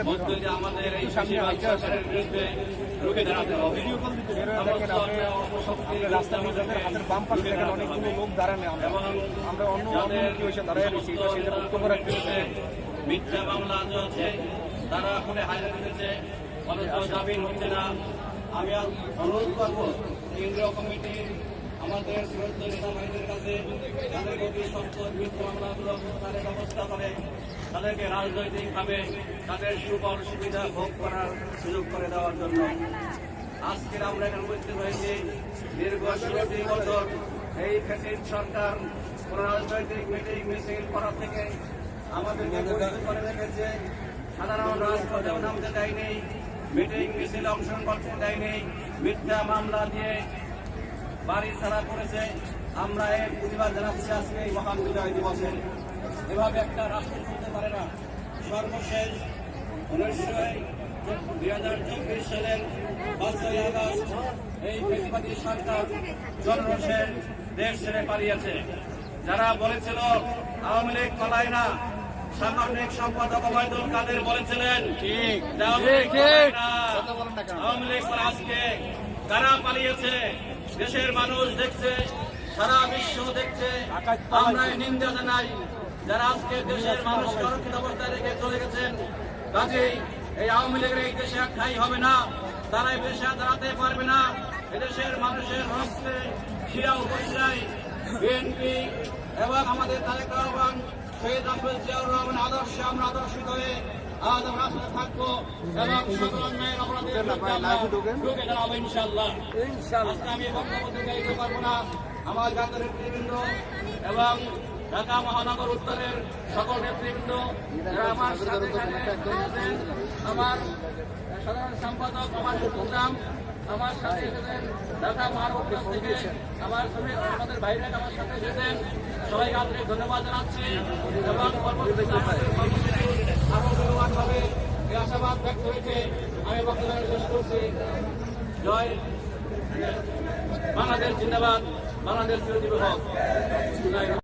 মধ্য দিয়ে আমাদের এই সরকারের বিরুদ্ধে রুখে দাঁড়াতে হবে। রাস্তার হাতের বাম পাশে দেখেন অনেকগুলো লোক দাঁড়ানো, আমরা অন্য কি হয়েছে দাঁড়ায় রয়েছি, এটা সেটা বক্তব্য রাখতে মিথ্যা মামলা চলছে, তারা করে হাজিরা দিতেছে, অথচ জামিন হচ্ছে না। আমি অনুরোধ করব কেন্দ্রীয় কমিটির আমাদের শ্রদ্ধেয় নেতা ভাইদের কাছে যাদের অতি সম্পদ মিথ্যা মামলাগুলো তাদের ব্যবস্থা করে তাদেরকে রাজনৈতিকভাবে তাদের সুফল সুবিধা ভোগ করার সুযোগ করে দেওয়ার জন্য আজকের আমরা এখানে উপস্থিত হয়েছি। দীর্ঘ 16টি বছর এই ফ্যাসিস্ট সরকার কোন রাজনৈতিক মিটিং মিছিল করা থেকে আমাদেরকে বঞ্চিত করে রেখেছে। সাধারণ রাজপথেও নামতে দেয়নি, মিটিং মিছিল অংশগ্রহণ করতে দেয়নি, মিথ্যা মামলা দিয়ে বাড়ি ছাড়া করেছে। আমরা এর প্রতিবাদ জানাচ্ছি আজকে এই মহান বিজয় দিবসে। এভাবে একটা রাষ্ট্র চলতে পারে না। সর্বশেষ 2024 সালের 5ই আগস্ট এই ফ্যাসিবাদী সরকার জনরোষের দেশ ছেড়ে পালিয়েছে। যারা বলেছিল আওয়ামী লীগ পালায় না, সাংগঠনিক সম্পাদক ওবায়দুল কাদের বলেছিলেন আওয়ামী লীগ আজকে কারা পালিয়েছে দেশের মানুষ দেখছে, সারা বিশ্ব দেখছে। আমরা নিন্দা জানাই যারা আজকে দেশের মানুষকে সুরক্ষিত অবস্থায় রেখে চলে গেছেন। কাজেই এই আওয়ামী লীগের এই দেশে ঠাঁই হবে না, তারা এই দেশে দাঁড়াতে পারবে না। এদেশের মানুষের রক্তে শিরা উপশিরায় বিএনপি এবং আমাদের তারেক রহমান শহীদ রাষ্ট্রপতি জিয়াউর রহমান আদর্শে আমরা আদর্শিত হয়ে আজ আমরা আসলে থাকবো এবং সকল অন্যায়ের অপরাধের ঢুকে দাঁড়াবো ইনশাআল্লাহ। আজকে আমি বক্তব্য দিতে পারবো না। আমার জাতীয় নেতৃবৃন্দ এবং ঢাকা মহানগর উত্তরের সকল নেতৃবৃন্দ যারা আমার সাথে আমার সাধারণ সম্পাদক আমার প্রোগ্রাম আমার সাথে এসেছেন, ঢাকা মহানগর থেকে আমার শ্রমিক আমাদের ভাইরা আমার সাথে এসেছেন, সবাইকে আন্তরিক ধন্যবাদ জানাচ্ছি এবং আরো ধন্যবাদ হবে এই আশাবাদ ব্যক্ত হয়েছে। আমি বক্তব্য শেষ করছি। জয় বাংলাদেশ, জিন্দাবাদ, বাংলাদেশ চিরজীবী হোক।